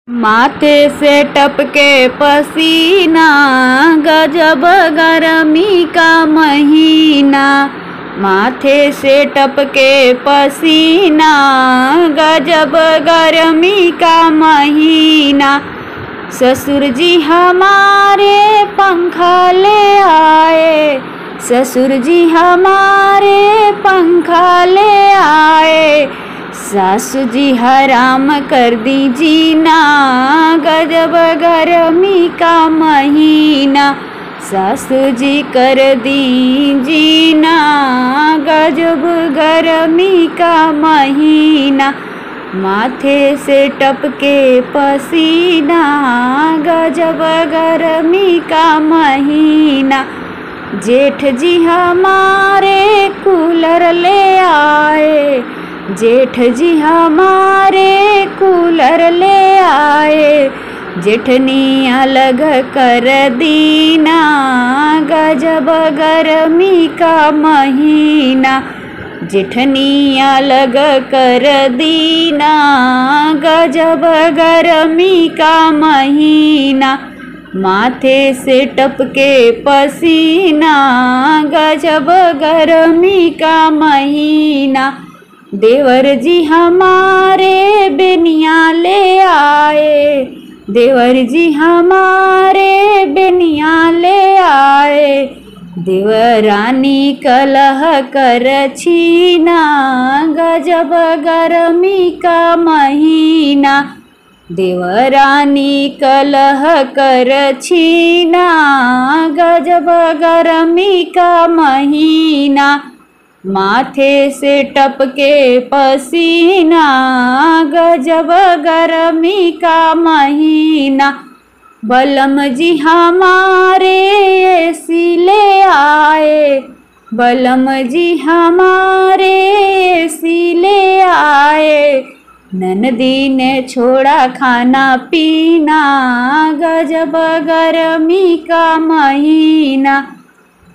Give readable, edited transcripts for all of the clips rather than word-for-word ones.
माथे से टपके पसीना, गजब गर्मी का महीना। माथे से टपके पसीना, गजब गर्मी का महीना। ससुर जी हमारे पंखा ले आए, ससुर जी हमारे पंखा ले आए। सासू जी हराम कर दी जीना, गजब गर्मी का महीना। सासू जी कर दी जीना, गजब गर्मी का महीना। माथे से टपके पसीना, गजब गर्मी का महीना। जेठ जी हमारे कूलर ले आए, जेठ जी हमारे कूलर ले आए। जेठनी अलग कर दीना, गजब गर्मी का महीना। जेठनी अलग कर दीना, गजब गर्मी का महीना। माथे से टपके पसीना, गजब गर्मी का महीना। देवर जी हमारे बेनिया ले आए, देवर जी हमारे बेनिया ले आए। देवरानी कलह कर छीना, गजब गर्मी का महीना। देवरानी कलह कर छीना, गजब गर्मी का महीना। माथे से टपके पसीना, गजब गर्मी का महीना। बलम जी हमारे एसी ले आए, बलम जी हमारे एसी ले आए। ननदी ने छोड़ा खाना पीना, गजब गर्मी का महीना।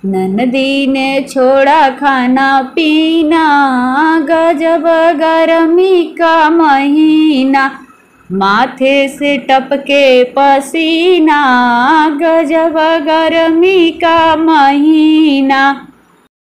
ननदी ने छोड़ा खाना पीना, गजब गर्मी का महीना। माथे से टपके पसीना, गजब गर्मी का महीना।